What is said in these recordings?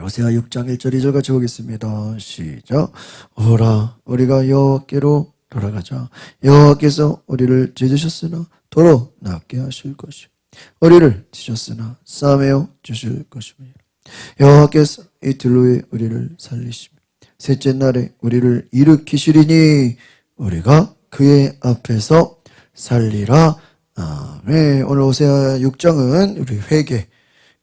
호세아 6장 1절 2절 같이 보겠습니다. 시작. 오라 우리가 여호와께로 돌아가자. 여호와께서 우리를 찢으셨으나 도로 낫게 하실 것이요 우리를 치셨으나 싸매어 주실 것입니다. 여호와께서 이틀 후에 우리를 살리시며 셋째 날에 우리를 일으키시리니 우리가 그의 앞에서 살리라. 아멘. 오늘 호세아 6장은 우리 회개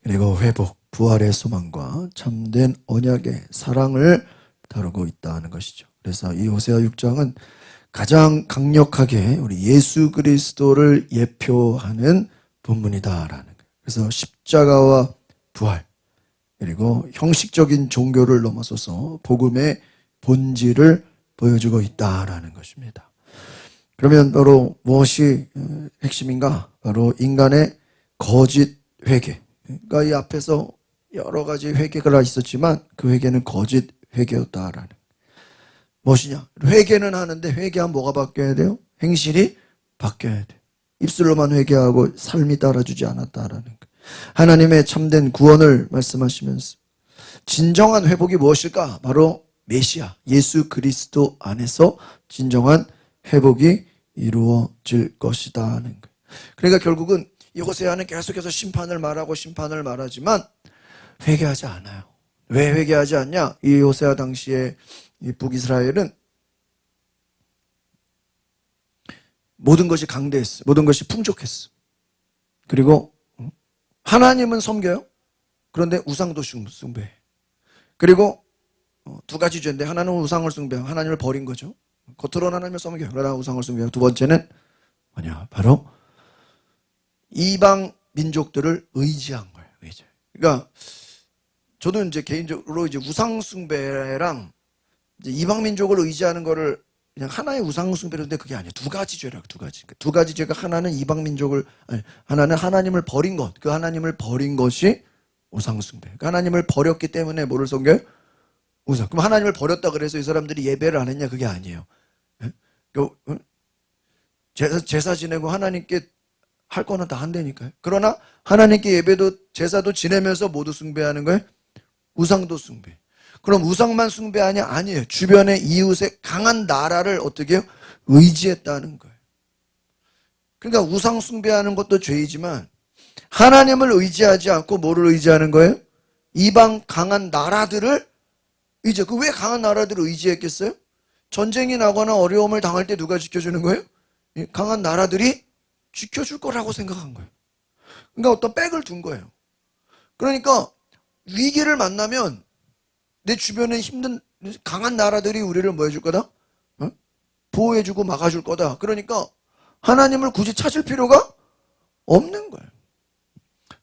그리고 회복, 부활의 소망과 참된 언약의 사랑을 다루고 있다는 것이죠. 그래서 이 호세아 6장은 가장 강력하게 우리 예수 그리스도를 예표하는 본문이다라는 거예요. 그래서 십자가와 부활 그리고 형식적인 종교를 넘어서서 복음의 본질을 보여주고 있다라는 것입니다. 그러면 바로 무엇이 핵심인가? 바로 인간의 거짓 회개. 그러니까 이 앞에서 여러 가지 회개가 있었지만 그 회개는 거짓 회개였다라는. 무엇이냐? 회개는 하는데 회개하면 뭐가 바뀌어야 돼요? 행실이 바뀌어야 돼. 입술로만 회개하고 삶이 따라주지 않았다라는 거. 하나님의 참된 구원을 말씀하시면서 진정한 회복이 무엇일까? 바로 메시아, 예수 그리스도 안에서 진정한 회복이 이루어질 것이다 하는 거예요. 그러니까 결국은 이 호세아는 계속해서 심판을 말하지만 회개하지 않아요. 왜 회개하지 않냐? 이 호세아 당시에 이 북이스라엘은 모든 것이 강대했어. 모든 것이 풍족했어. 그리고 하나님은 섬겨요. 그런데 우상도 숭배해. 그리고 두 가지 죄인데 하나는 우상을 숭배하고 하나님을 버린 거죠. 겉으로는 하나님을 섬겨요. 그러나 우상을 숭배하고 두 번째는 뭐냐? 바로 이방 민족들을 의지한 거예요. 그러니까 저도 이제 개인적으로 이제 우상 숭배랑 이제 이방 민족을 의지하는 거를 그냥 하나의 우상 숭배인데 그게 아니에요. 두 가지 죄라고 두 가지. 두 가지 죄가 하나는 이방 민족을 하나는 하나님을 버린 것. 그 하나님을 버린 것이 우상 숭배. 그러니까 하나님을 버렸기 때문에 뭐를 섬겨요? 우상. 그럼 하나님을 버렸다 그래서 이 사람들이 예배를 안 했냐? 그게 아니에요. 제사 지내고 하나님께 할 거는 다 한다니까요. 그러나 하나님께 예배도 제사도 지내면서 모두 숭배하는 거예요. 우상도 숭배. 그럼 우상만 숭배하냐? 아니에요. 주변의 이웃의 강한 나라를 어떻게 해요? 의지했다는 거예요. 그러니까 우상 숭배하는 것도 죄이지만 하나님을 의지하지 않고 뭐를 의지하는 거예요? 이방 강한 나라들을 의지. 그 왜 강한 나라들을 의지했겠어요? 전쟁이 나거나 어려움을 당할 때 누가 지켜주는 거예요? 강한 나라들이 지켜줄 거라고 생각한 거예요. 그러니까 어떤 백을 둔 거예요. 그러니까 위기를 만나면 내 주변에 힘든 강한 나라들이 우리를 뭐 해줄 거다? 보호해주고 막아줄 거다. 그러니까 하나님을 굳이 찾을 필요가 없는 거예요.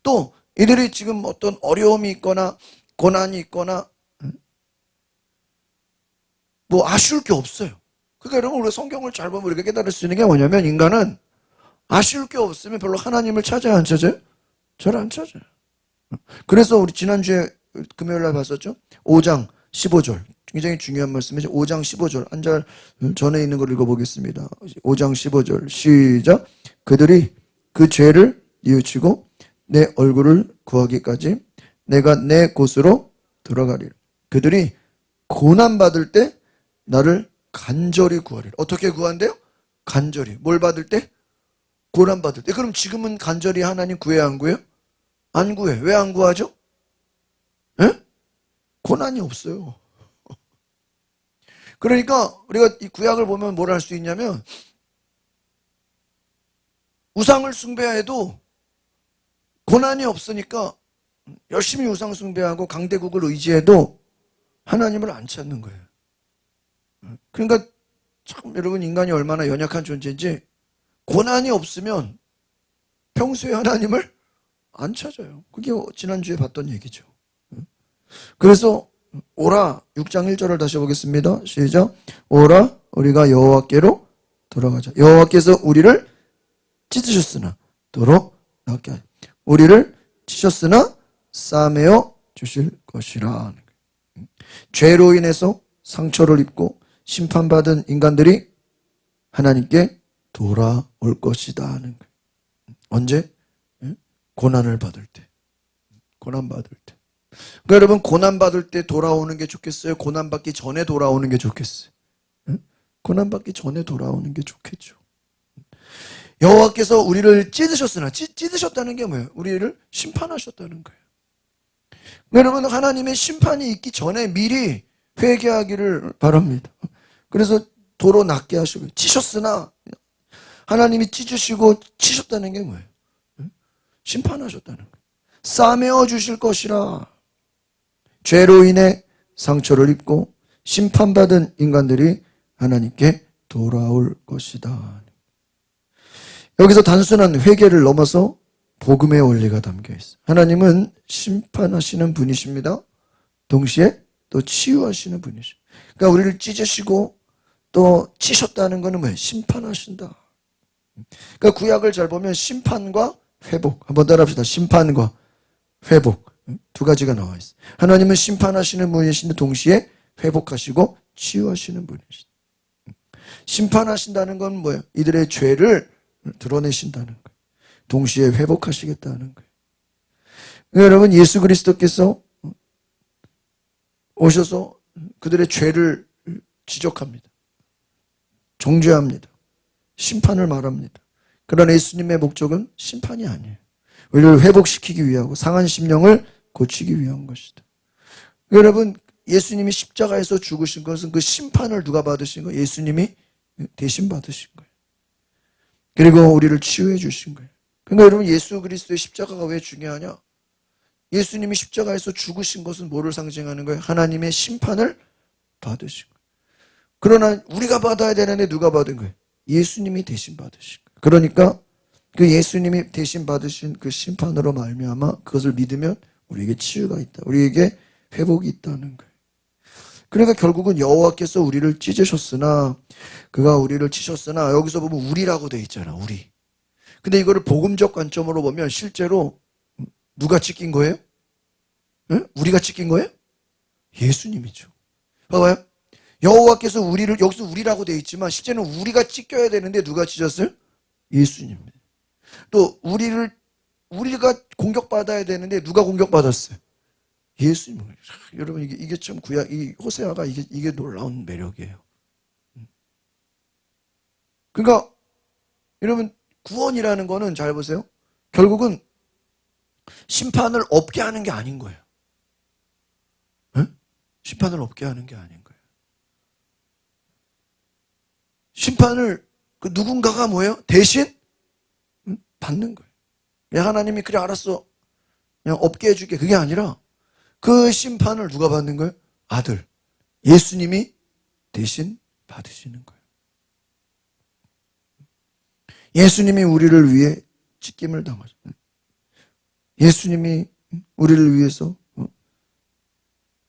또 이들이 지금 어떤 어려움이 있거나 고난이 있거나 뭐 아쉬울 게 없어요. 그러니까 여러분 우리가 성경을 잘 보면 우리가 깨달을 수 있는 게 뭐냐면 인간은 아쉬울 게 없으면 별로 하나님을 찾아야 안 찾아요? 잘 안 찾아요. 그래서 우리 지난주에 금요일날 봤었죠? 5장 15절 굉장히 중요한 말씀이죠. 5장 15절 한 절 전에 있는 걸 읽어보겠습니다. 5장 15절 시작. 그들이 그 죄를 뉘우치고 내 얼굴을 구하기까지 내가 내 곳으로 들어가리라. 그들이 고난받을 때 나를 간절히 구하리라. 어떻게 구한대요? 간절히. 뭘 받을 때? 고난받을 때. 그럼 지금은 간절히 하나님 구해야 안 구해요? 안 구해. 왜 안 구하죠? 에? 고난이 없어요. 그러니까 우리가 이 구약을 보면 뭘 할 수 있냐면 우상을 숭배해도 고난이 없으니까 열심히 우상 숭배하고 강대국을 의지해도 하나님을 안 찾는 거예요. 그러니까 참 여러분 인간이 얼마나 연약한 존재인지 고난이 없으면 평소에 하나님을 안 찾아요. 그게 지난주에 봤던 얘기죠. 그래서 오라 6장 1절을 다시 보겠습니다. 시작. 오라 우리가 여호와께로 돌아가자. 여호와께서 우리를 찢으셨으나 도로 낫게 하시고 우리를 치셨으나 싸매어 주실 것이라. 죄로 인해서 상처를 입고 심판받은 인간들이 하나님께 돌아올 것이다 하는 거예요. 언제? 고난을 받을 때. 고난 받을 때. 그러니까 여러분, 고난받을 때 돌아오는 게 좋겠어요? 고난받기 전에 돌아오는 게 좋겠어요? 응? 고난받기 전에 돌아오는 게 좋겠죠. 여호와께서 우리를 찢으셨으나, 찢으셨다는 게 뭐예요? 우리를 심판하셨다는 거예요. 여러분, 하나님의 심판이 있기 전에 미리 회개하기를 바랍니다. 그래서 도로 낫게 하시고, 치셨으나, 하나님이 찢으시고 치셨다는 게 뭐예요? 심판하셨다는 거예요. 싸매어 주실 것이라. 죄로 인해 상처를 입고 심판받은 인간들이 하나님께 돌아올 것이다. 여기서 단순한 회개를 넘어서 복음의 원리가 담겨 있어요. 하나님은 심판하시는 분이십니다. 동시에 또 치유하시는 분이십니다. 그러니까 우리를 찢으시고 또 치셨다는 것은 뭐예요? 심판하신다. 그러니까 구약을 잘 보면 심판과 회복, 한번 따라합시다. 심판과 회복, 두 가지가 나와 있어요. 하나님은 심판하시는 분이신데 동시에 회복하시고 치유하시는 분이시다. 심판하신다는 건 뭐예요? 이들의 죄를 드러내신다는 거예요. 동시에 회복하시겠다는 거예요. 여러분, 예수 그리스도께서 오셔서 그들의 죄를 지적합니다. 정죄합니다. 심판을 말합니다. 그러나 예수님의 목적은 심판이 아니에요. 우리를 회복시키기 위하고 상한 심령을 고치기 위한 것이다. 여러분, 예수님이 십자가에서 죽으신 것은 그 심판을 누가 받으신 거예요? 예수님이 대신 받으신 거예요. 그리고 우리를 치유해 주신 거예요. 그러니까 여러분, 예수 그리스도의 십자가가 왜 중요하냐? 예수님이 십자가에서 죽으신 것은 뭐를 상징하는 거예요? 하나님의 심판을 받으신 거예요. 그러나 우리가 받아야 되는데 누가 받은 거예요? 예수님이 대신 받으신 거예요. 그러니까 그 예수님이 대신 받으신 그 심판으로 말미암아 그것을 믿으면 우리에게 치유가 있다. 우리에게 회복이 있다는 거예요. 그러니까 결국은 여호와께서 우리를 찢으셨으나, 그가 우리를 치셨으나, 여기서 보면 우리라고 돼 있잖아. 우리. 근데 이거를 복음적 관점으로 보면 실제로 누가 찢긴 거예요? 응? 우리가 찢긴 거예요? 예수님이죠. 봐봐요. 여호와께서 우리를, 여기서 우리라고 돼 있지만 실제는 우리가 찢겨야 되는데 누가 찢었어요? 예수님. 또 우리가 공격받아야 되는데 누가 공격받았어요? 예수님. 여러분, 이게 참 구약, 이 호세아가 이게 놀라운 매력이에요. 그러니까 여러분, 구원이라는 거는 잘 보세요. 결국은 심판을 없게 하는 게 아닌 거예요. 응? 심판을 없게 하는 게 아닌 거예요. 심판을 그 누군가가 뭐예요? 대신 받는 거예요. 하나님이 그래 알았어, 그냥 없게 해줄게, 그게 아니라 그 심판을 누가 받는 거예요? 아들 예수님이 대신 받으시는 거예요. 예수님이 우리를 위해 찢김을 당하셨어요. 예수님이 우리를 위해서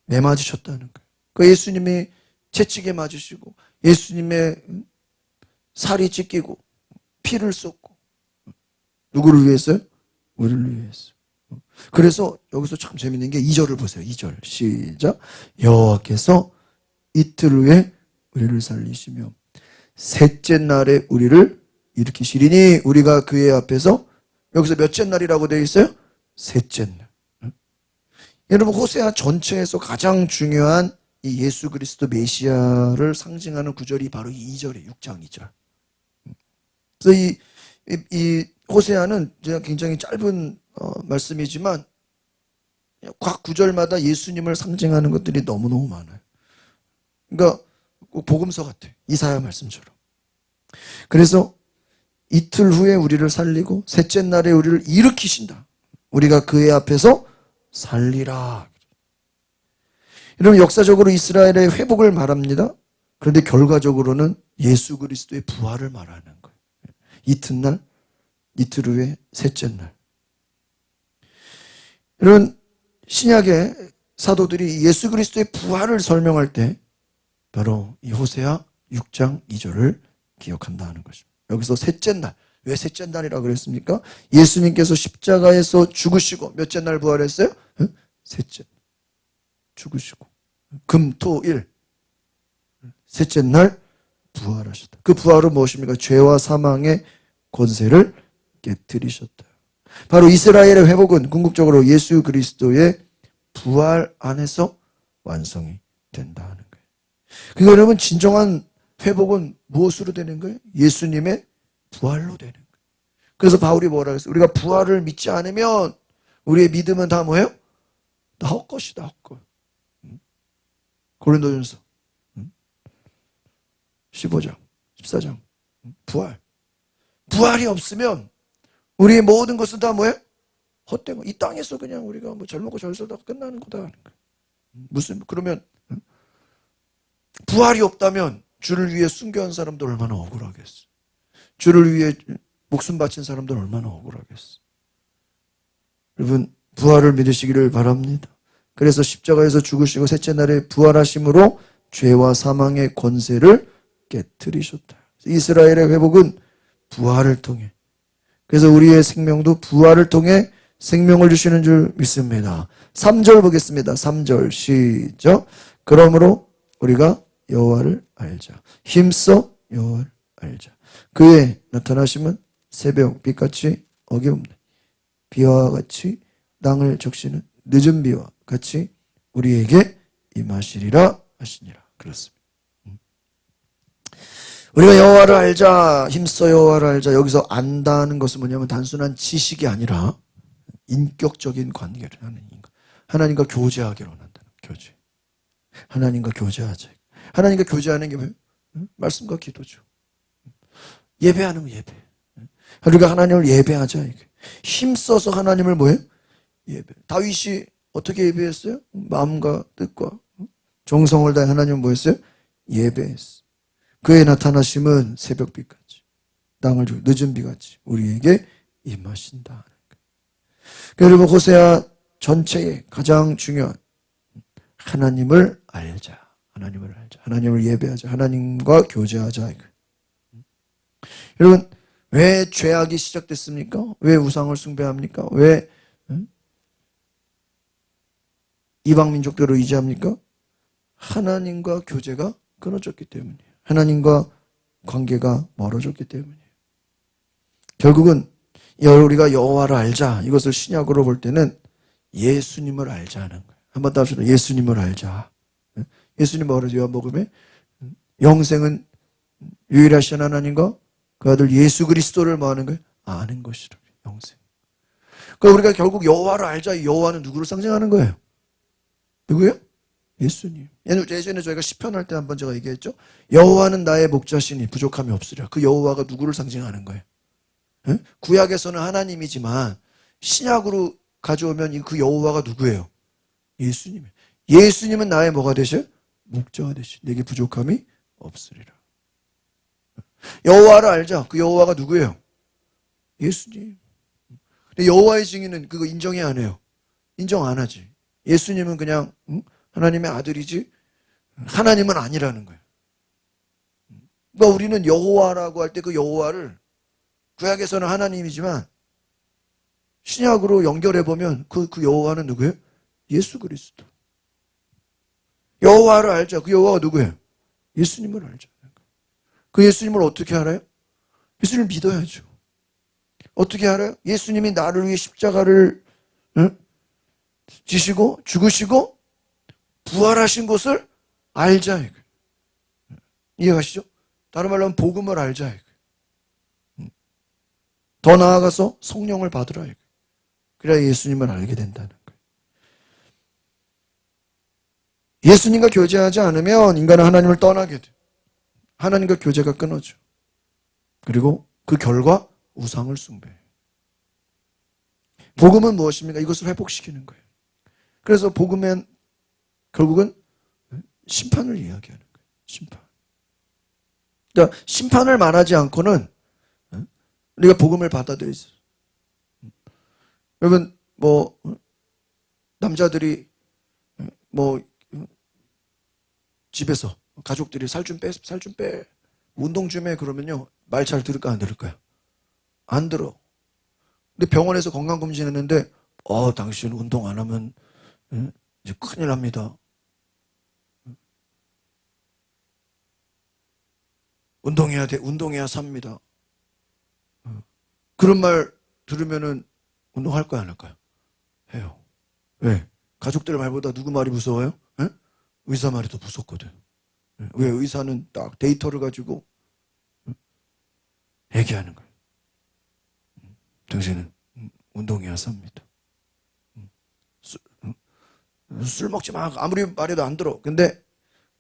매맞으셨다는 거예요. 그 예수님이 채찍에 맞으시고 예수님의 살이 찢기고 피를 쏟고 누구를 위해서요? 우리를 위해서. 그래서 여기서 참 재밌는 게 2절을 보세요. 2절 시작. 여호와께서 이틀 후에 우리를 살리시며 셋째 날에 우리를 일으키시리니, 우리가 그의 앞에서, 여기서 몇째 날이라고 되어 있어요? 셋째 날. 여러분, 호세아 전체에서 가장 중요한 이 예수 그리스도 메시아를 상징하는 구절이 바로 이 2절이에요. 6장 2절. 그래서 이 호세아는 제가 굉장히 짧은 말씀이지만 각 구절마다 예수님을 상징하는 것들이 너무너무 많아요. 그러니까 복음서 같아요. 이사야 말씀처럼. 그래서 이틀 후에 우리를 살리고 셋째 날에 우리를 일으키신다. 우리가 그의 앞에서 살리라. 여러분, 역사적으로 이스라엘의 회복을 말합니다. 그런데 결과적으로는 예수 그리스도의 부활을 말하는 거예요. 이튿날, 이틀 후에 셋째 날. 이런 신약의 사도들이 예수 그리스도의 부활을 설명할 때 바로 이 호세아 6장 2절을 기억한다 하는 것입니다. 여기서 셋째 날, 왜 셋째 날이라고 그랬습니까? 예수님께서 십자가에서 죽으시고 몇째 날 부활했어요? 셋째 날 죽으시고 금, 토, 일 셋째 날 부활하셨다. 그 부활은 무엇입니까? 죄와 사망의 권세를 깨뜨리셨다. 바로 이스라엘의 회복은 궁극적으로 예수 그리스도의 부활 안에서 완성이 된다는 거예요. 그러니까 여러분 진정한 회복은 무엇으로 되는 거예요? 예수님의 부활로 되는 거예요. 그래서 바울이 뭐라 그랬어요? 우리가 부활을 믿지 않으면 우리의 믿음은 다 뭐예요? 다 헛것이다, 헛것. 고린도전서 15장, 14장. 부활. 부활이 없으면 우리의 모든 것은 다 뭐예요? 헛된 거. 이 땅에서 그냥 우리가 뭐 잘 먹고 잘 살다가 끝나는 거다. 무슨, 그러면, 부활이 없다면 주를 위해 순교한 사람들 얼마나 억울하겠어. 주를 위해 목숨 바친 사람들 얼마나 억울하겠어. 여러분, 부활을 믿으시기를 바랍니다. 그래서 십자가에서 죽으시고 셋째 날에 부활하심으로 죄와 사망의 권세를 깨뜨리셨다. 이스라엘의 회복은 부활을 통해, 그래서 우리의 생명도 부활을 통해 생명을 주시는 줄 믿습니다. 3절 보겠습니다. 3절 시작. 그러므로 우리가 여호와를 알자. 힘써 여호와를 알자. 그의 나타나심은 새벽 빛같이 어김없네. 비와 같이 땅을 적시는 늦은 비와 같이 우리에게 임하시리라 하시니라. 그렇습니다. 우리가 여호와를 알자, 힘써 여호와를 알자. 여기서 안다는 것은 뭐냐면 단순한 지식이 아니라 인격적인 관계를 하나님과 교제하기로 한다는 교제. 하나님과 교제하자. 하나님과 교제하는 게 뭐예요? 말씀과 기도죠. 예배하는 거 예배. 우리가 하나님을 예배하자. 힘써서 하나님을 뭐예요? 예배. 다윗이 어떻게 예배했어요? 마음과 뜻과 정성을 다해 하나님을 뭐 했어요? 예배했어. 그의 나타나심은 새벽빛같이 땅을 주고 늦은 비같이 우리에게 임하신다. 여러분, 호세아 전체에 가장 중요한 하나님을 알자. 하나님을 알자. 하나님을 예배하자. 하나님과 교제하자. 여러분, 왜 죄악이 시작됐습니까? 왜 우상을 숭배합니까? 왜 이방 민족들을 의지합니까? 하나님과 교제가 끊어졌기 때문이에요. 하나님과 관계가 멀어졌기 때문이에요. 결국은 우리가 여호와를 알자. 이것을 신약으로 볼 때는 예수님을 알자는 거예요. 한번 더 합시다. 예수님을 알자. 예수님 뭐라 그러죠? 요한복음에 영생은 유일하신 하나님과 그 아들 예수 그리스도를 뭐 하는 거예요? 아는 것이라. 영생. 그러니까 우리가 결국 여호와를 알자. 여호와는 누구를 상징하는 거예요? 누구예요? 예수님. 예전에 저희가 시편할 때 한번 제가 얘기했죠. 여호와는 나의 목자시니 부족함이 없으리라. 그 여호와가 누구를 상징하는 거예요? 응? 구약에서는 하나님이지만 신약으로 가져오면 그 여호와가 누구예요? 예수님이에요. 예수님은 나의 뭐가 되셔요? 목자가 되시. 내게 부족함이 없으리라. 여호와를 알자. 그 여호와가 누구예요? 예수님. 근데 여호와의 증인은 그거 인정이 안 해요. 인정 안 하지. 예수님은 그냥 하나님의 아들이지 하나님은 아니라는 거예요. 그러니까 우리는 여호와라고 할 때 그 여호와를 구약에서는 하나님이지만 신약으로 연결해보면 그 여호와는 누구예요? 예수 그리스도. 여호와를 알자. 그 여호와가 누구예요? 예수님을 알자. 그 예수님을 어떻게 알아요? 예수님을 믿어야죠. 어떻게 알아요? 예수님이 나를 위해 십자가를 지시고 죽으시고 부활하신 것을 알자. 이해가시죠? 다른 말로 하면 복음을 알자. 더 나아가서 성령을 받으라. 그래야 예수님을 알게 된다는 거예요. 예수님과 교제하지 않으면 인간은 하나님을 떠나게 돼요. 하나님과 교제가 끊어져. 그리고 그 결과 우상을 숭배해요. 복음은 무엇입니까? 이것을 회복시키는 거예요. 그래서 복음은 결국은 심판을 이야기하는 거예요. 심판. 그러니까 심판을 말하지 않고는 우리가 복음을 받아들이죠. 여러분, 남자들이 집에서 가족들이 살 좀 빼. 운동 좀 해. 그러면요. 말 잘 들을까, 안 들을까요? 안 들어. 근데 병원에서 건강검진 했는데, 당신 운동 안 하면, 이제 큰일 납니다. 운동해야 돼. 운동해야 삽니다. 그런 말 들으면은 운동할 거야, 안 할까요? 해요. 왜? 가족들 말보다 누구 말이 무서워요? 예? 의사 말이 더 무섭거든. 예? 왜? 의사는 딱 데이터를 가지고 얘기하는 거예요. 당신은 운동해야 삽니다. 술 먹지 마. 아무리 말해도 안 들어. 근데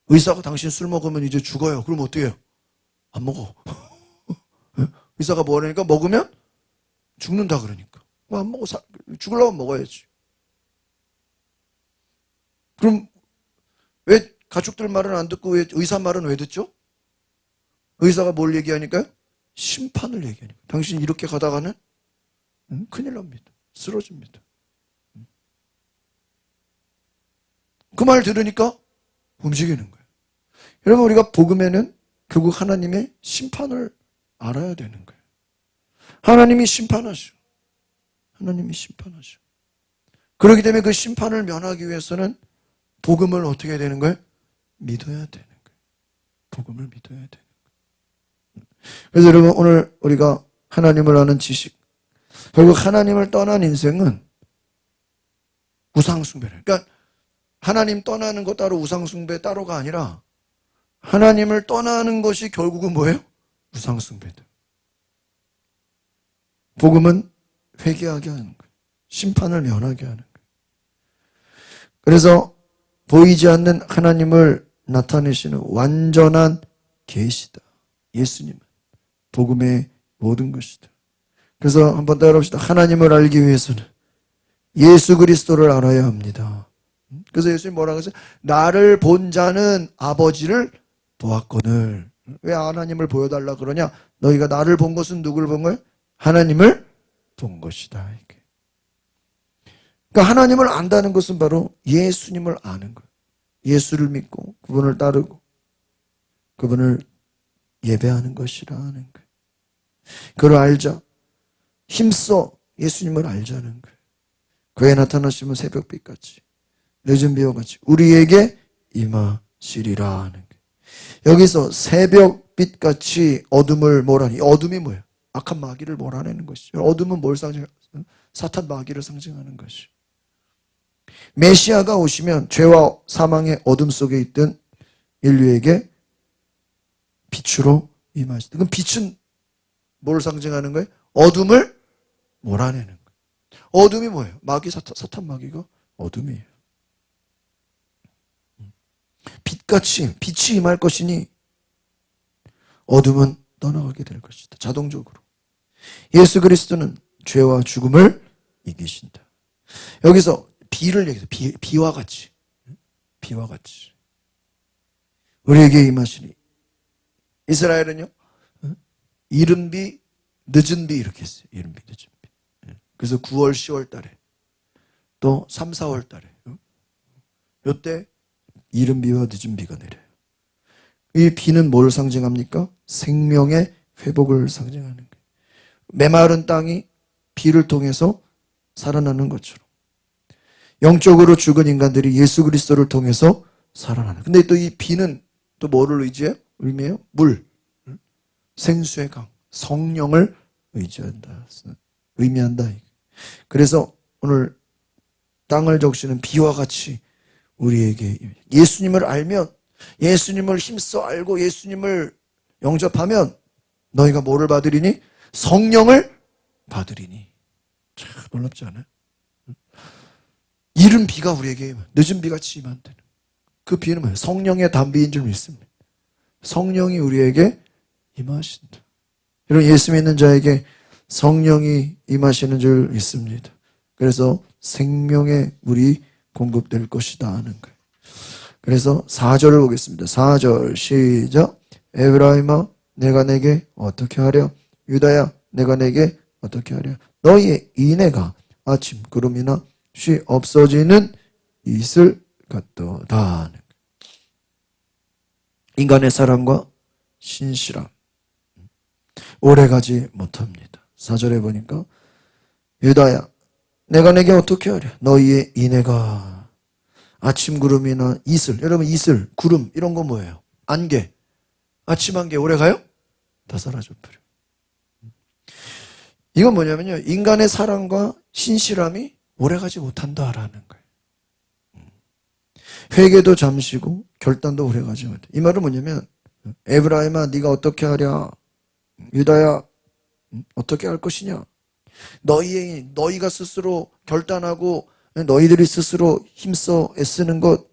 의사가 당신 술 먹으면 이제 죽어요. 그럼 어떻게 해요? 안 먹어. 의사가 뭐라니까? 먹으면 죽는다 그러니까. 안 먹어. 죽으려면 먹어야지. 그럼 왜 가족들 말은 안 듣고 왜 의사 말은 왜 듣죠? 의사가 뭘 얘기하니까요? 심판을 얘기하니까. 당신 이렇게 가다가는 큰일 납니다. 쓰러집니다. 그 말 들으니까 움직이는 거예요. 여러분, 우리가 복음에는 결국 하나님의 심판을 알아야 되는 거예요. 하나님이 심판하셔. 하나님이 심판하셔. 그렇기 때문에 그 심판을 면하기 위해서는 복음을 어떻게 해야 되는 거예요? 믿어야 되는 거예요. 복음을 믿어야 되는 거예요. 그래서 여러분, 오늘 우리가 하나님을 아는 지식, 결국 하나님을 떠난 인생은 우상숭배를. 그러니까 하나님 떠나는 것 따로 우상숭배 따로가 아니라 하나님을 떠나는 것이 결국은 뭐예요? 우상숭배다. 복음은 회개하게 하는 거예요. 심판을 면하게 하는 거예요. 그래서 보이지 않는 하나님을 나타내시는 완전한 계시다. 예수님은 복음의 모든 것이다. 그래서 한번 따라합시다. 하나님을 알기 위해서는 예수 그리스도를 알아야 합니다. 그래서 예수님 뭐라고 했어요? 나를 본 자는 아버지를 보았거늘. 왜 하나님을 보여달라 그러냐? 너희가 나를 본 것은 누구를 본 거예요? 하나님을 본 것이다. 이게. 그러니까 하나님을 안다는 것은 바로 예수님을 아는 거예요. 예수를 믿고 그분을 따르고 그분을 예배하는 것이라는 거예요. 그걸 알자. 힘써 예수님을 알자는 거예요. 그에 나타나시면 새벽빛같이 늦은 비와 같이 우리에게 임하시리라 하는 거예요. 여기서 새벽빛같이 어둠을 몰아내. 어둠이 뭐예요? 악한 마귀를 몰아내는 것이죠. 어둠은 뭘 상징하는? 사탄 마귀를 상징하는 것이죠. 메시아가 오시면 죄와 사망의 어둠 속에 있던 인류에게 빛으로 임하시다. 그럼 빛은 뭘 상징하는 거예요? 어둠을 몰아내는 거예요. 어둠이 뭐예요? 마귀, 사탄 마귀가 어둠이에요. 빛같이 빛이 임할 것이니 어둠은 떠나가게 될 것이다. 자동적으로. 예수 그리스도는 죄와 죽음을 이기신다. 여기서 비를 얘기해서 비와 같이. 비와 같이. 우리에게 임하시니. 이스라엘은요, 이른 비, 늦은 비 이렇게 했어요. 이른 비, 늦은 비. 그래서 9월, 10월 달에 또 3, 4월 달에 이때 이른 비와 늦은 비가 내려요. 이 비는 뭘 상징합니까? 생명의 회복을 상징하는 거예요. 메마른 땅이 비를 통해서 살아나는 것처럼 영적으로 죽은 인간들이 예수 그리스도를 통해서 살아나는. 근데 또 이 비는 또 뭐를 의지해요? 의미해요? 물, 생수의 강, 성령을 의지한다. 의미한다. 그래서 오늘 땅을 적시는 비와 같이 우리에게 예수님을 알면, 예수님을 힘써 알고 예수님을 영접하면 너희가 뭐를 받으리니? 성령을 받으리니. 참 놀랍지 않아요? 이른 비가 우리에게 늦은 비같이 임한다는. 그 비는 뭐예요? 성령의 단비인 줄 믿습니다. 성령이 우리에게 임하신다. 여러분, 예수 믿는 자에게 성령이 임하시는 줄 믿습니다. 그래서 생명의 물이 공급될 것이다 하는 거예요. 그래서 4절을 보겠습니다. 4절 시작. 에브라임아 내가 내게 어떻게 하랴? 유다야 내가 내게 어떻게 하랴? 너희의 인애가 아침 구름이나 쉬 없어지는 이슬 같도다 하는 거예요. 인간의 사랑과 신실함 오래가지 못합니다. 4절에 보니까 유다야 내가 내게 어떻게 하랴? 너희의 인애가 아침 구름이나 이슬. 여러분 이슬, 구름 이런 거 뭐예요? 안개. 아침 안개 오래가요? 다 사라져버려. 이건 뭐냐면요, 인간의 사랑과 신실함이 오래가지 못한다라는 거예요. 회개도 잠시고 결단도 오래가지 못해. 이 말은 뭐냐면 에브라임아 네가 어떻게 하랴, 유다야 어떻게 할 것이냐. 너희가 스스로 결단하고 너희들이 스스로 힘써 애쓰는 것,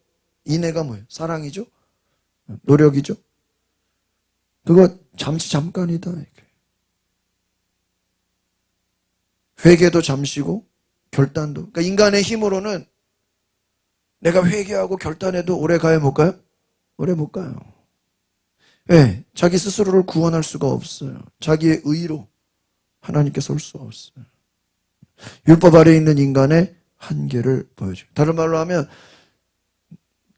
이내가 뭐예요? 사랑이죠? 노력이죠? 그거 잠깐이다. 회개도 잠시고 결단도. 그러니까 인간의 힘으로는 내가 회개하고 결단해도 오래 가요, 못 가요? 오래 못 가요. 왜? 자기 스스로를 구원할 수가 없어요. 자기의 의로 하나님께 설 수 없어요. 율법 아래에 있는 인간의 한계를 보여줘요. 다른 말로 하면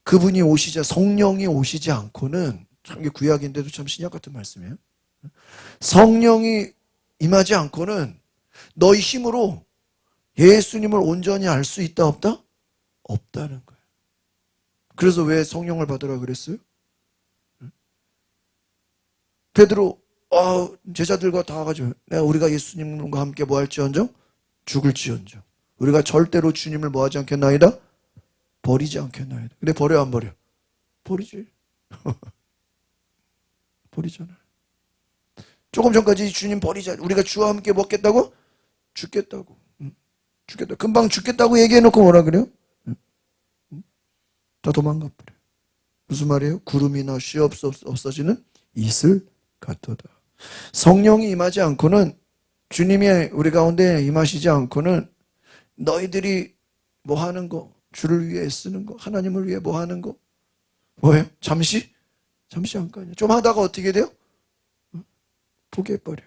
그분이 오시지, 성령이 오시지 않고는, 참 이게 구약인데도 참 신약 같은 말씀이에요. 성령이 임하지 않고는 너희 힘으로 예수님을 온전히 알 수 있다 없다? 없다는 거예요. 그래서 왜 성령을 받으라 그랬어요? 베드로 제자들과 다 가지고 우리가 예수님과 함께 뭐 할지언정? 죽을지언정. 우리가 절대로 주님을 뭐 하지 않겠나이다? 버리지 않겠나이다. 근데 버려 안 버려? 버리지. 버리잖아요. 조금 전까지 주님 버리자. 우리가 주와 함께 먹겠다고? 죽겠다고. 죽겠다. 금방 죽겠다고 얘기해놓고 뭐라 그래요? 다 도망가 버려. 무슨 말이에요? 구름이나 쉬 없어지는 이슬 같도다. 성령이 임하지 않고는, 주님이 우리 가운데 임하시지 않고는 너희들이 뭐 하는 거, 주를 위해 쓰는 거, 하나님을 위해 뭐 하는 거, 뭐예요? 잠시 잠깐이요. 좀 하다가 어떻게 돼요? 포기해버려.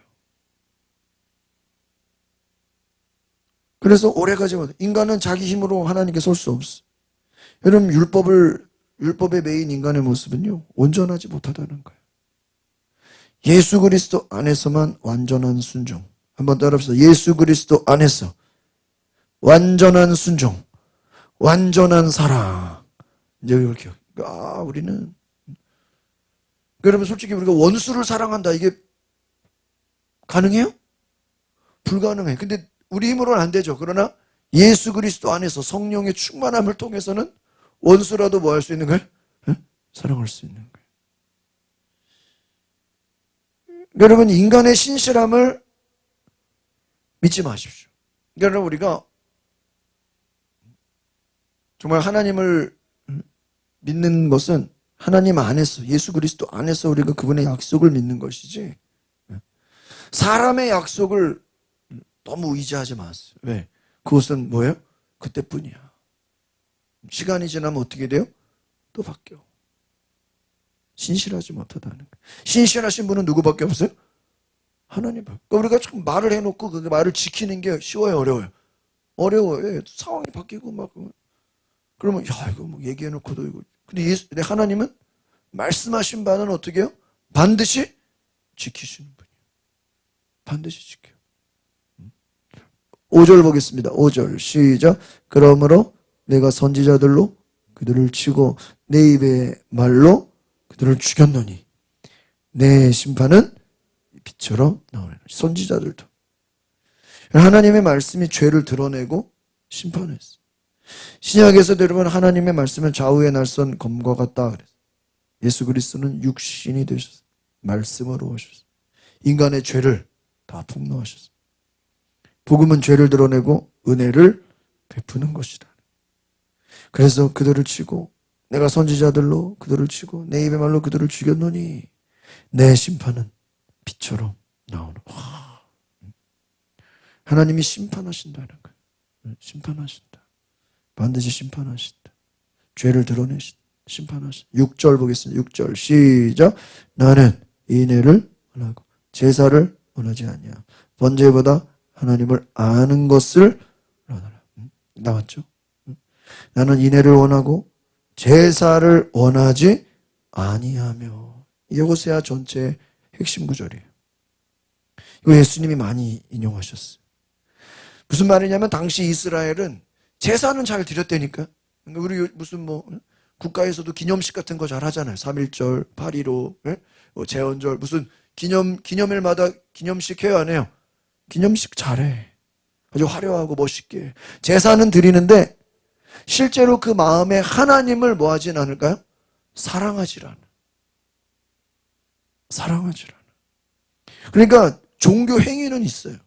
그래서 오래가지 못해. 인간은 자기 힘으로 하나님께 설 수 없어. 여러분, 율법의 메인 인간의 모습은요, 온전하지 못하다는 거예요. 예수 그리스도 안에서만 완전한 순종. 한번 따라합시다. 예수 그리스도 안에서 완전한 순종, 완전한 사랑. 이제 이렇게. 우리는, 여러분, 솔직히 우리가 원수를 사랑한다, 이게 가능해요? 불가능해. 근데 우리 힘으로는 안 되죠. 그러나 예수 그리스도 안에서 성령의 충만함을 통해서는 원수라도 뭐 할 수 있는 거예요? 사랑할 수 있는 거예요. 여러분, 인간의 신실함을 믿지 마십시오. 여러분, 우리가 정말 하나님을 믿는 것은 하나님 안에서, 예수 그리스도 안에서 우리가 그분의 약속을 믿는 것이지, 사람의 약속을 너무 의지하지 마세요. 왜? 그것은 뭐예요? 그때뿐이야. 시간이 지나면 어떻게 돼요? 또 바뀌어. 신실하지 못하다는 거예요. 신실하신 분은 누구밖에 없어요? 하나님. 그러니까 우리가 참 말을 해놓고 그 말을 지키는 게 쉬워요, 어려워요? 어려워요. 상황이 바뀌고 막 그러면 이거 뭐 얘기해놓고도 이거. 근데 하나님은 말씀하신 바는 어떻게 해요? 반드시 지키시는 분이에요. 반드시 지켜요. 5절 보겠습니다. 5절 시작. 그러므로 내가 선지자들로 그들을 치고 내 입의 말로 그들을 죽였노니 내 심판은 빛처럼 나오리라. 선지자들도 하나님의 말씀이 죄를 드러내고 심판했어. 신약에서도 여러분, 하나님의 말씀은 좌우의 날선 검과 같다 그랬어. 예수 그리스도는 육신이 되셨어. 말씀으로 오셨어. 인간의 죄를 다 폭로하셨어. 복음은 죄를 드러내고 은혜를 베푸는 것이다. 그래서 그들을 치고 내가 선지자들로 그들을 치고 내 입의 말로 그들을 죽였노니 내 심판은 빛처럼 나오는. 하나님이 심판하신다는 거예요. 심판하신다. 반드시 심판하신다. 죄를 드러내신다. 심판하신다. 6절 보겠습니다. 6절 시작. 나는 인애를 원하고 제사를 원하지 아니하며 번제보다 하나님을 아는 것을 원하노라. 나왔죠? 나는 인애를 원하고 제사를 원하지 아니하며. 여호세아 전체의 핵심 구절이에요. 이거 예수님이 많이 인용하셨어요. 무슨 말이냐면 당시 이스라엘은 제사는 잘 드렸다니까. 우리 무슨 국가에서도 기념식 같은 거 잘 하잖아요. 3.1절, 8.15, 제헌절, 무슨 기념일마다 기념식 해요, 안 해요? 기념식 잘해. 아주 화려하고 멋있게. 제사는 드리는데 실제로 그 마음에 하나님을 뭐 하진 않을까요? 사랑하질 않아. 사랑하질 않아. 그러니까 종교 행위는 있어요.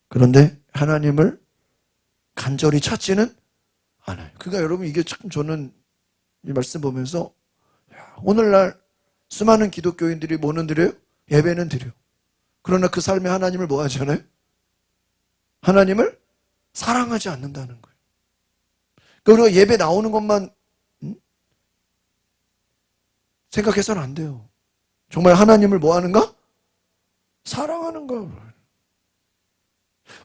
그런데 하나님을 간절히 찾지는 않아요. 그러니까 여러분, 이게 참 저는 이 말씀 보면서 오늘날 수많은 기독교인들이 뭐는 드려요? 예배는 드려. 그러나 그 삶에 하나님을 뭐 하지 않아요? 하나님을 사랑하지 않는다는 거예요. 그러니까 우리가 예배 나오는 것만 생각해서는 안 돼요. 정말 하나님을 뭐 하는가? 사랑하는가?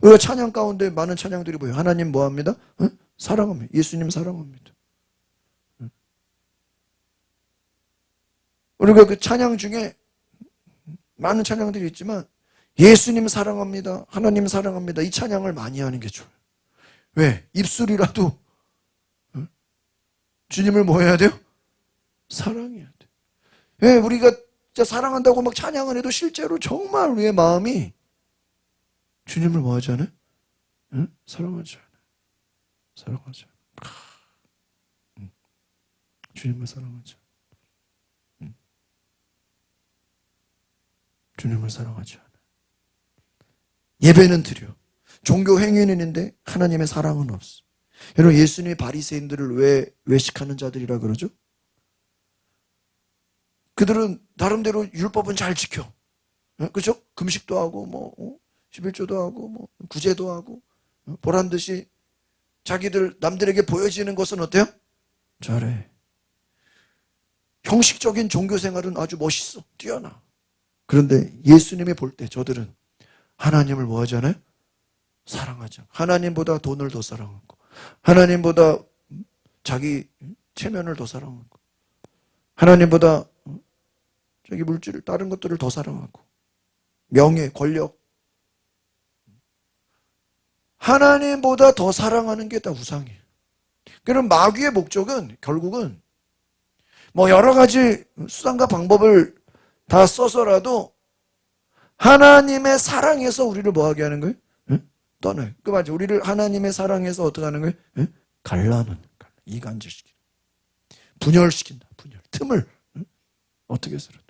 우리가 찬양 가운데 많은 찬양들이 뭐예요? 하나님 뭐 합니다? 사랑합니다. 예수님 사랑합니다. 우리가 그 찬양 중에 많은 찬양들이 있지만 예수님 사랑합니다. 하나님 사랑합니다. 이 찬양을 많이 하는 게 좋아요. 왜? 입술이라도 주님을 뭐 해야 돼요? 사랑해야 돼. 왜? 우리가 진짜 사랑한다고 막 찬양을 해도 실제로 정말 우리의 마음이 주님을 뭐 하지 않아요? 사랑하지 않아요. 사랑하지 않아요. 주님을 사랑하지 않아요. 주님을 사랑하지 않아요. 예배는 드려. 종교 행위는 있는데 하나님의 사랑은 없어. 여러분, 예수님이 바리새인들을 왜 외식하는 자들이라 그러죠? 그들은 나름대로 율법은 잘 지켜. 그렇죠? 금식도 하고 뭐 11조도 하고 뭐 구제도 하고 보란 듯이 자기들 남들에게 보여지는 것은 어때요? 잘해. 형식적인 종교 생활은 아주 멋있어. 뛰어나. 그런데 예수님이 볼 때 저들은 하나님을 뭐 하지 않아요? 사랑하지 않아요. 하나님보다 돈을 더 사랑하고 하나님보다 자기 체면을 더 사랑하고 하나님보다 자기 물질 다른 것들을 더 사랑하고 명예, 권력 하나님보다 더 사랑하는 게 다 우상이에요. 그럼 마귀의 목적은 결국은 뭐 여러 가지 수단과 방법을 다 써서라도 하나님의 사랑에서 우리를 뭐 하게 하는 거예요? 떠나요. 그 맞죠? 우리를 하나님의 사랑에서 어떻게 하는 거예요? 갈라는, 이간질시키는, 분열시킨다. 분열, 틈을 어떻게 해서라도.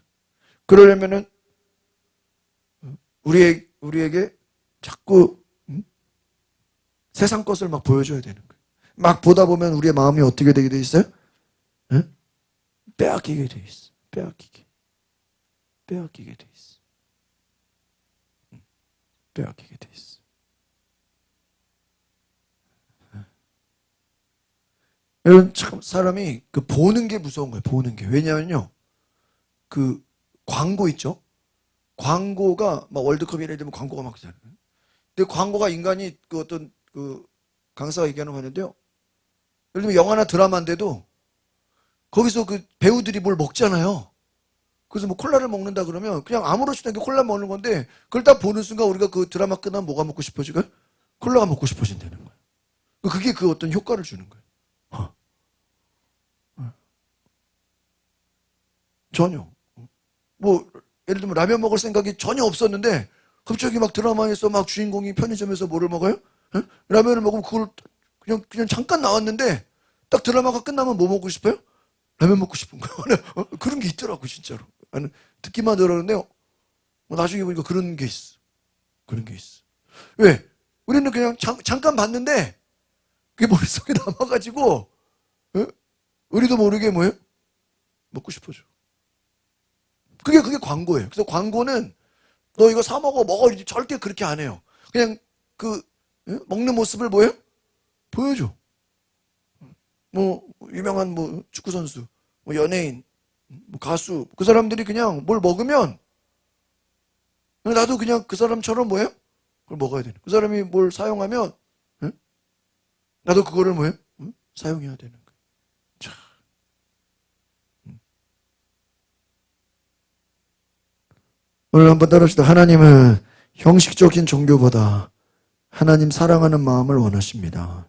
그러려면은 우리에게 자꾸 세상 것을 막 보여줘야 되는 거예요. 막 보다 보면 우리의 마음이 어떻게 되게 돼 있어요? 빼앗기게 돼 있어. 빼앗기게 돼 있어. 빼앗기게 돼 있어. 여러분, 참 사람이 그 보는 게 무서운 거예요. 보는 게. 왜냐면요, 그 광고 있죠. 광고가 막 월드컵이라 되면 광고가 막 있잖아요. 근데 광고가 인간이 그 어떤 그 강사가 얘기하는 거 하는데요. 예를 들면 영화나 드라마인데도 거기서 그 배우들이 뭘 먹잖아요. 그래서 뭐 콜라를 먹는다 그러면 그냥 아무렇지도 않게 콜라 먹는 건데 그걸 딱 보는 순간 우리가 그 드라마 끝나면 뭐가 먹고 싶어지고요? 콜라가 먹고 싶어진다는 거예요. 그게 그 어떤 효과를 주는 거예요. 전혀. 뭐 예를 들면 라면 먹을 생각이 전혀 없었는데 갑자기 막 드라마에서 막 주인공이 편의점에서 뭐를 먹어요? 라면을 먹으면 그걸 그냥 잠깐 나왔는데 딱 드라마가 끝나면 뭐 먹고 싶어요? 라면 먹고 싶은 거예요. 그런 게 있더라고 진짜로. 나는 듣기만 들었는데 나중에 보니까 그런 게 있어. 그런 게 있어. 왜? 우리는 그냥 잠깐 봤는데 그게 머릿속에 남아가지고 우리도 모르게 뭐예요? 먹고 싶어져. 그게 광고예요. 그래서 광고는 너 이거 사 먹어 절대 그렇게 안 해요. 그냥 그 먹는 모습을 뭐예요? 보여줘. 뭐 유명한 뭐 축구 선수, 뭐 연예인, 뭐 가수 그 사람들이 그냥 뭘 먹으면 나도 그냥 그 사람처럼 뭐예요? 그걸 먹어야 되는. 그 사람이 뭘 사용하면 나도 그거를 뭐예요? 사용해야 되는 거예요. 자. 오늘 한번 따라합시다. 하나님은 형식적인 종교보다 하나님 사랑하는 마음을 원하십니다.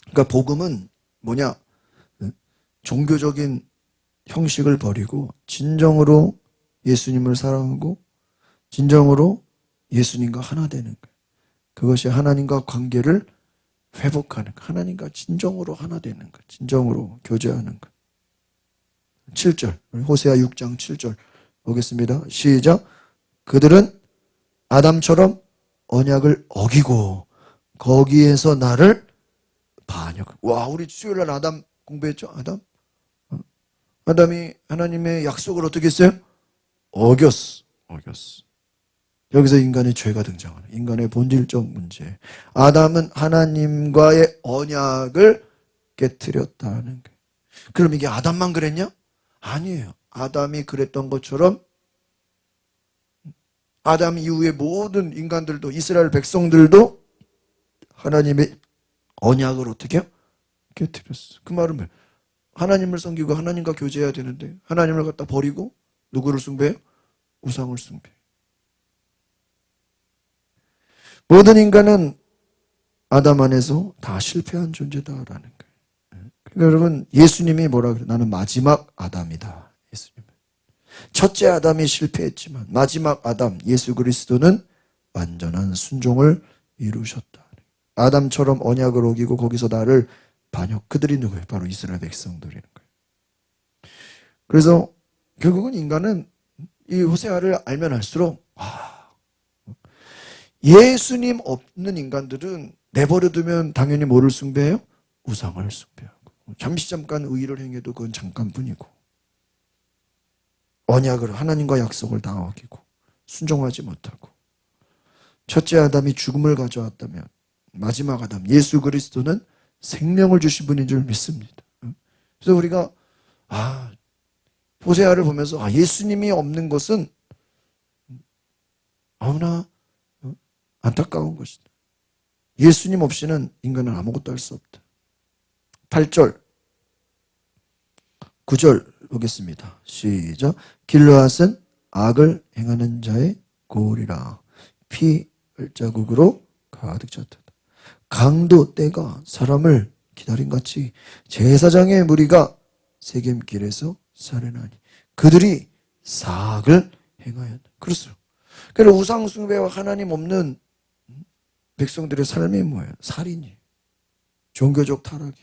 그러니까 복음은 뭐냐? 종교적인 형식을 버리고 진정으로 예수님을 사랑하고 진정으로 예수님과 하나 되는 거예요. 그것이 하나님과 관계를 회복하는 거. 하나님과 진정으로 하나 되는 거. 진정으로 교제하는 거. 7절. 호세아 6장 7절 보겠습니다. 시작. 그들은 아담처럼 언약을 어기고 거기에서 나를 반역. 와, 우리 수요일날 아담 공부했죠? 아담? 아담이 하나님의 약속을 어떻게 했어요? 어겼어. 여기서 인간의 죄가 등장하는, 인간의 본질적 문제. 아담은 하나님과의 언약을 깨트렸다는 거예요. 그럼 이게 아담만 그랬냐? 아니에요. 아담이 그랬던 것처럼 아담 이후의 모든 인간들도, 이스라엘 백성들도 하나님의 언약을 어떻게 해요? 깨트렸어. 그 말은 뭐예요? 하나님을 섬기고 하나님과 교제해야 되는데 하나님을 갖다 버리고 누구를 숭배해요? 우상을 숭배해요. 모든 인간은 아담 안에서 다 실패한 존재다라는 거예요. 그러니까 여러분, 예수님이 뭐라 그래요? 나는 마지막 아담이다. 예수님은. 첫째 아담이 실패했지만 마지막 아담 예수 그리스도는 완전한 순종을 이루셨다. 아담처럼 언약을 어기고 거기서 나를 반역. 그들이 누구예요? 바로 이스라엘 백성들이는 거예요. 그래서 결국은 인간은 이 호세아를 알면 알수록 예수님 없는 인간들은 내버려두면 당연히 뭐를 숭배해요? 우상을 숭배하고. 잠깐 의의를 행해도 그건 잠깐뿐이고, 언약을, 하나님과 약속을 다 어기고 순종하지 못하고, 첫째 아담이 죽음을 가져왔다면 마지막 아담 예수 그리스도는 생명을 주신 분인 줄 믿습니다. 그래서 우리가 호세아를 보면서 예수님이 없는 것은 너무나 안타까운 것이다. 예수님 없이는 인간은 아무것도 할 수 없다. 8절 9절 보겠습니다. 시작. 길르앗은 악을 행하는 자의 고울이라 피 발자국으로 가득 찼다. 강도 때가 사람을 기다림같이 제사장의 무리가 세겜길에서 살해나니 그들이 사악을 행하였다. 그렇습니다. 그래서 우상 숭배와 하나님 없는 백성들의 삶이 뭐예요? 살인이, 종교적 타락이.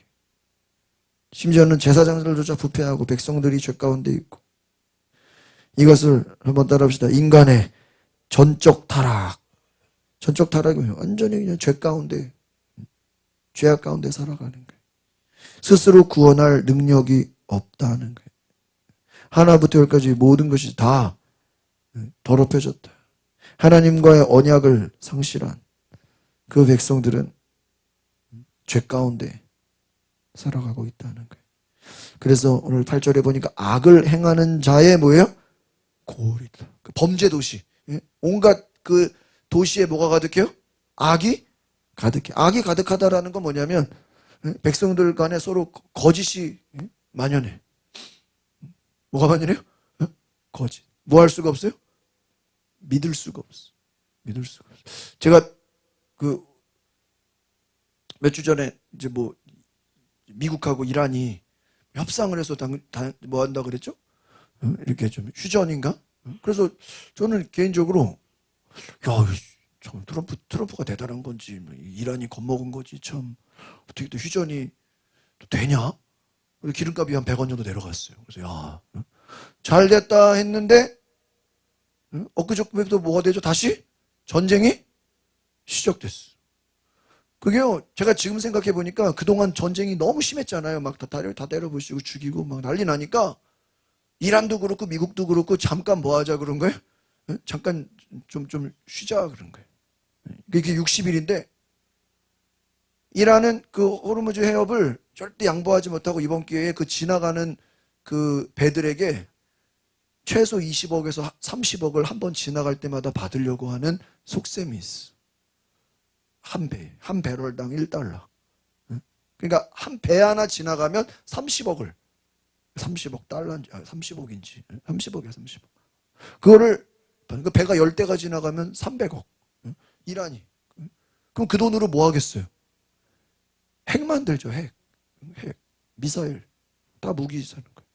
심지어는 제사장들조차 부패하고 백성들이 죄 가운데 있고. 이것을 한번 따라합시다. 인간의 전적 타락. 전적 타락이 뭐예요? 완전히 그냥 죄 가운데, 죄악 가운데 살아가는 거예요. 스스로 구원할 능력이 없다는 거예요. 하나부터 열까지 모든 것이 다 더럽혀졌다. 하나님과의 언약을 상실한 그 백성들은 죄 가운데 살아가고 있다는 거예요. 그래서 오늘 8절에 보니까 악을 행하는 자의 뭐예요? 고울이다. 그 범죄 도시. 온갖 그 도시에 뭐가 가득해요? 악이 가득해. 악이 가득하다라는 건 뭐냐면 백성들 간에 서로 거짓이 만연해. 뭐가 만연해요? 거짓. 뭐 할 수가 없어요? 믿을 수가 없어. 믿을 수가 없어. 제가 그 몇 주 전에 이제 뭐 미국하고 이란이 협상을 해서 뭐 한다 그랬죠? 이렇게 좀 휴전인가? 그래서 저는 개인적으로 참 트럼프가 대단한 건지 이란이 겁먹은 거지 참 어떻게 또 휴전이 또 되냐? 기름값이 한 100원 정도 내려갔어요. 그래서 잘 됐다 했는데 엊그저께부터 뭐가 되죠? 다시 전쟁이 시작됐어. 그게요, 제가 지금 생각해 보니까 그동안 전쟁이 너무 심했잖아요. 막 다 때려부시고 죽이고 막 난리 나니까 이란도 그렇고 미국도 그렇고 잠깐 뭐 하자 그런 거예요? 잠깐 좀 쉬자 그런 거예요. 이게 60일인데 이란은 그 호르무즈 해협을 절대 양보하지 못하고 이번 기회에 그 지나가는 그 배들에게 최소 20억에서 30억을 한 번 지나갈 때마다 받으려고 하는 속셈이 있어. 한 배럴당 1달러. 그러니까 한 배 하나 지나가면 30억을 30억 달러인지 30억인지 30억이야 30억. 그거를 그 배가 10대가 지나가면 300억. 이란이. 그럼 그 돈으로 뭐 하겠어요? 핵 만들죠. 핵. 미사일. 다 무기 사는 거예요.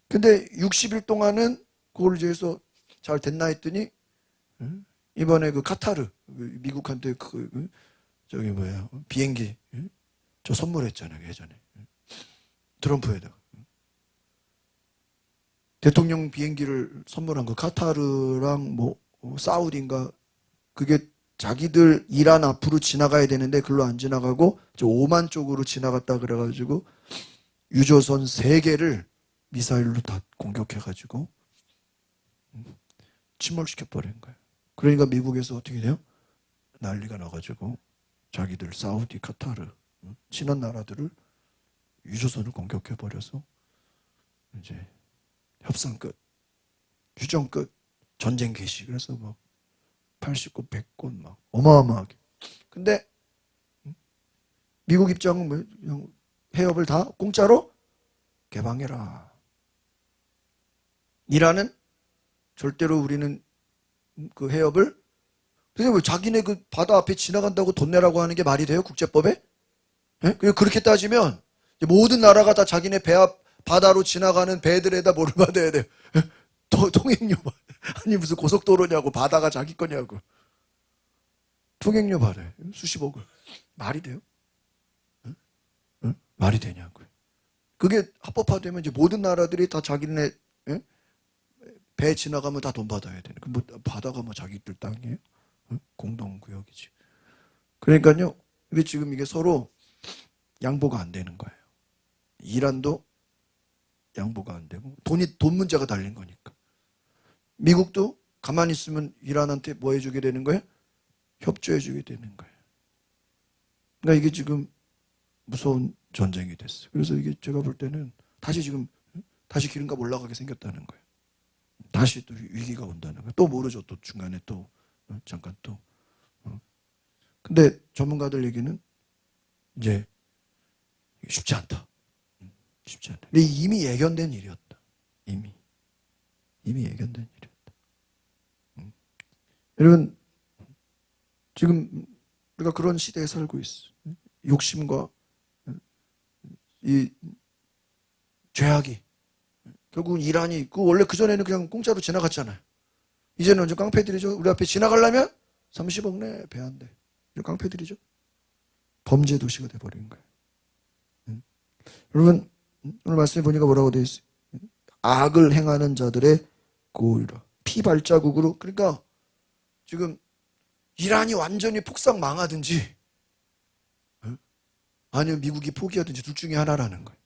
근데 60일 동안은 그걸 이제 해서 잘 됐나 했더니 이번에 그 카타르 미국한테 저기 뭐야, 비행기 저 선물했잖아요, 예전에. 트럼프에다가. 대통령 비행기를 선물한 거, 카타르랑 뭐 사우디인가, 그게 자기들 이란 앞으로 지나가야 되는데 글로 안 지나가고 저 오만 쪽으로 지나갔다 그래가지고 유조선 3개를 미사일로 다 공격해가지고 침몰시켜버린 거예요. 그러니까 미국에서 어떻게 돼요? 난리가 나가지고 자기들 사우디, 카타르 친한 나라들을 유조선을 공격해버려서 이제 협상 끝, 휴전 끝, 전쟁 개시. 그래서 막 80곳, 100곳 막 어마어마하게. 근데 미국 입장은 뭐 그냥 해협을 다 공짜로 개방해라. 이란은 절대로 우리는 그 해협을, 그게 뭐 자기네 그 바다 앞에 지나간다고 돈 내라고 하는 게 말이 돼요? 국제법에? 예? 그렇게 따지면 모든 나라가 다 자기네 배 앞 바다로 지나가는 배들에다 뭐를 받아야 돼요? 통행료. 아니 무슨 고속도로냐고, 바다가 자기 거냐고. 통행료 받아요. 수십억을. 말이 돼요? 응? 응? 말이 되냐고요. 그게 합법화되면 이제 모든 나라들이 다 자기네, 응? 배 지나가면 다 돈 받아야 되는. 뭐 바다가 뭐 자기들 땅이에요? 응? 공동구역이지. 그러니까요, 이게 지금 이게 서로 양보가 안 되는 거예요. 이란도 양보가 안 되고, 돈 문제가 달린 거니까. 미국도 가만히 있으면 이란한테 뭐 해주게 되는 거예요? 협조해주게 되는 거예요. 그러니까 이게 지금 무서운 전쟁이 됐어요. 그래서 이게 제가 볼 때는 다시 기름값 올라가게 생겼다는 거예요. 다시 또 위기가 온다는 거예요. 또 모르죠. 또 중간에 또 잠깐 또. 근데 전문가들 얘기는 이제 쉽지 않다. 쉽지 않다. 근데 이미 예견된 일이었다. 이미 예견된 일이었다. 여러분, 지금 우리가 그런 시대에 살고 있어. 욕심과 이 죄악이 결국은 이란이, 원래 그전에는 그냥 공짜로 지나갔잖아요. 이제는 언제 깡패들이죠. 우리 앞에 지나가려면 30억 내 배 안 돼. 깡패들이죠. 범죄 도시가 돼버린 거예요. 여러분, 오늘 말씀해 보니까 뭐라고 되어 있어요? 악을 행하는 자들의 고의라. 피발자국으로. 그러니까 지금 이란이 완전히 폭삭 망하든지 아니면 미국이 포기하든지 둘 중에 하나라는 거예요.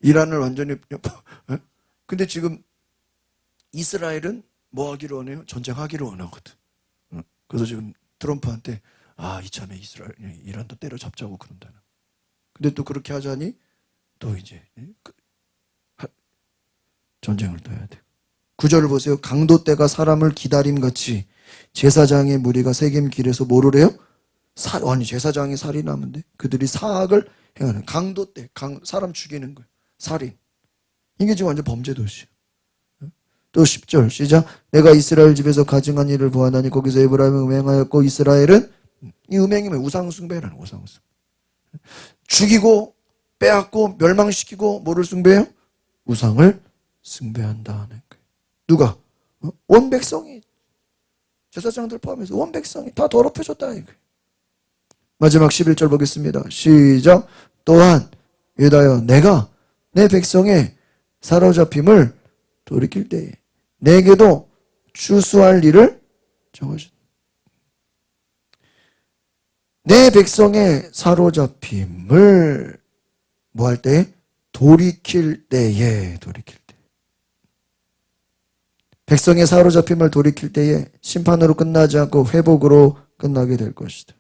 이란을 완전히. 근데 지금 이스라엘은 뭐 하기를 원해요? 전쟁하기를 원하거든. 그래서 지금 트럼프한테 이참에 이란도 때려잡자고 그런다는. 근데 또 그렇게 하자니 또 이제 전쟁을 또 해야 돼. 9절을 보세요. 강도 때가 사람을 기다림같이 제사장의 무리가 세겜 길에서 뭐를 해요? 제사장이 살인하는데 그들이 사악을 행하는. 강도 때, 사람 죽이는 거예요. 살인. 이게 지금 완전 범죄 도시예요. 또 10절 시작. 내가 이스라엘 집에서 가증한 일을 보았나니 거기서 에브라임은 음행하였고 이스라엘은, 이 음행이면 우상숭배라는. 우상숭배. 죽이고 빼앗고 멸망시키고 뭐를 숭배해요? 우상을 숭배한다는 거예요. 누가? 온 백성이, 제사장들 포함해서 온 백성이 다 더럽혀졌다. 마지막 11절 보겠습니다. 시작. 또한 유다여, 내가 내 백성의 사로잡힘을 돌이킬 때에 내게도 추수할 일을 정하셨다. 내 백성의 사로잡힘을 뭐 할 때? 돌이킬 때에. 백성의 사로잡힘을 돌이킬 때에 심판으로 끝나지 않고 회복으로 끝나게 될 것이다.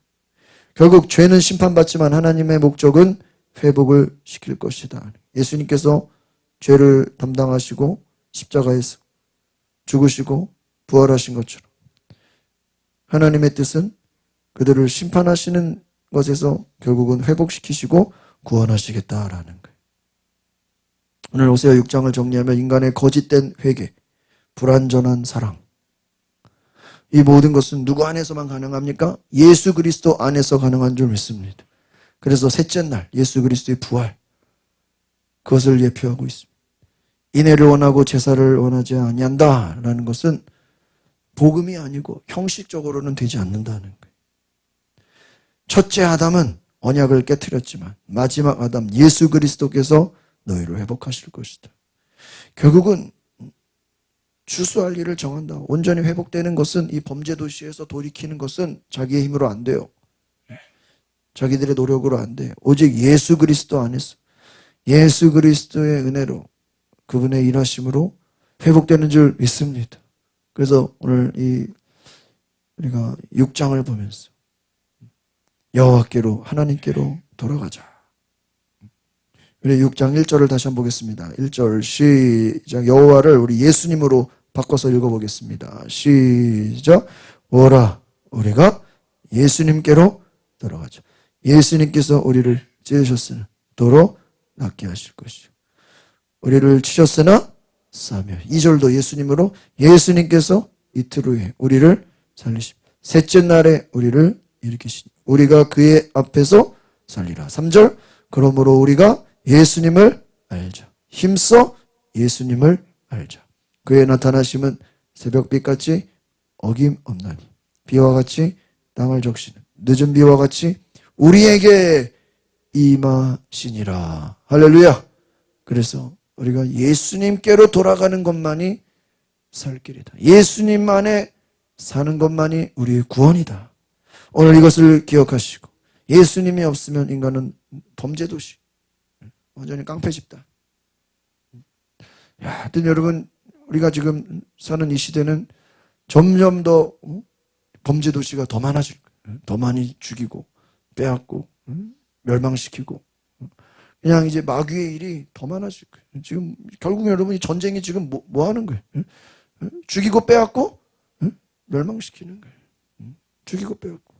결국 죄는 심판받지만 하나님의 목적은 회복을 시킬 것이다. 예수님께서 죄를 담당하시고 십자가에서 죽으시고 부활하신 것처럼 하나님의 뜻은 그들을 심판하시는 것에서 결국은 회복시키시고 구원하시겠다라는 거예요. 오늘 호세아 6장을 정리하면 인간의 거짓된 회개, 불완전한 사랑, 이 모든 것은 누구 안에서만 가능합니까? 예수 그리스도 안에서 가능한 줄 믿습니다. 그래서 셋째 날 예수 그리스도의 부활, 그것을 예표하고 있습니다. 인애를 원하고 제사를 원하지 아니한다라는 것은 복음이 아니고 형식적으로는 되지 않는다는 거예요. 첫째 아담은 언약을 깨뜨렸지만 마지막 아담 예수 그리스도께서 너희를 회복하실 것이다. 결국은 추수할 일을 정한다. 온전히 회복되는 것은, 이 범죄 도시에서 돌이키는 것은 자기의 힘으로 안 돼요. 자기들의 노력으로 안 돼. 오직 예수 그리스도 안에서, 예수 그리스도의 은혜로, 그분의 일하심으로 회복되는 줄 믿습니다. 그래서 오늘 우리가 6장을 보면서 여호와께로, 하나님께로 돌아가자. 우리 6장 1절을 다시 한번 보겠습니다. 1절 시작. 여호와를 우리 예수님으로 바꿔서 읽어보겠습니다. 시작. 오라, 우리가 예수님께로 돌아가자. 예수님께서 우리를 찢으셨으나 도로 낫게 하실 것이요, 우리를 치셨으나 싸며. 2절도 예수님으로, 예수님께서 이틀 후에 우리를 살리시며 셋째 날에 우리를 일으키시니 우리가 그의 앞에서 살리라. 3절, 그러므로 우리가 예수님을 알자. 힘써 예수님을 알자. 그의 나타나심은 새벽빛같이 어김없나니 비와 같이 땅을 적시는 늦은 비와 같이 우리에게 임하시니라. 할렐루야. 그래서 우리가 예수님께로 돌아가는 것만이 살 길이다. 예수님 안에 사는 것만이 우리의 구원이다. 오늘 이것을 기억하시고, 예수님이 없으면 인간은 범죄도시, 완전히 깡패집단. 하여튼 여러분, 우리가 지금 사는 이 시대는 점점 더 범죄도시가 더 많아질 거예요. 더 많이 죽이고 빼앗고 멸망시키고, 그냥 이제 마귀의 일이 더 많아질 거예요. 지금 결국 여러분, 이 전쟁이 지금 뭐 하는 거예요? 죽이고 빼앗고 멸망시키는 거예요. 죽이고 빼앗고,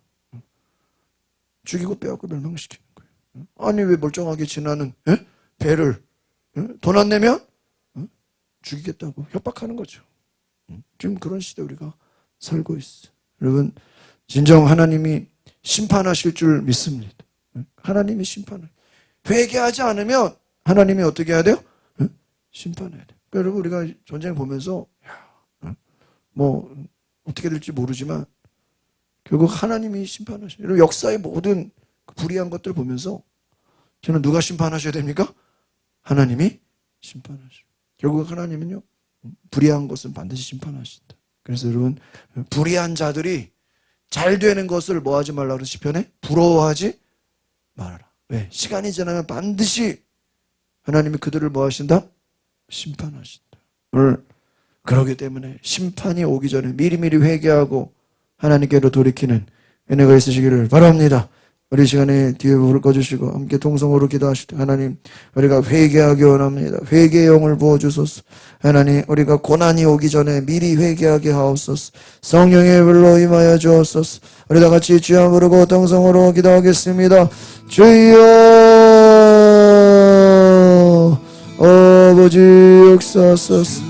죽이고 빼앗고 멸망시키는 거예요. 아니 왜 멀쩡하게 지나는 배를 돈 안 내면 죽이겠다고 협박하는 거죠. 지금 그런 시대 우리가 살고 있어요. 여러분, 진정 하나님이 심판하실 줄 믿습니다. 하나님이 심판을, 회개하지 않으면 하나님이 어떻게 해야 돼요? 심판해야 돼요. 그러니까 여러분, 우리가 전쟁 보면서 뭐 어떻게 될지 모르지만 결국 하나님이 심판하셔요. 여러분, 역사의 모든 불의한 것들을 보면서 저는 누가 심판하셔야 됩니까? 하나님이 심판하셔요. 결국 하나님은요, 불의한 것은 반드시 심판하신다. 그래서 여러분, 불의한 자들이 잘 되는 것을 뭐 하지 말라고 시편에? 부러워하지 말아라. 왜? 시간이 지나면 반드시 하나님이 그들을 뭐 하신다? 심판하신다. 오늘 그러기 때문에 심판이 오기 전에 미리미리 회개하고 하나님께로 돌이키는 은혜가 있으시기를 바랍니다. 우리 시간에 뒤에 불을 꺼주시고 함께 통성으로 기도하실 때, 하나님, 우리가 회개하기 원합니다. 회개의 영을 부어주소서. 하나님, 우리가 고난이 오기 전에 미리 회개하게 하옵소서. 성령의 불로 임하여 주옵소서. 우리 다 같이 주여 부르고 통성으로 기도하겠습니다. 주여, 아버지 역사하소서.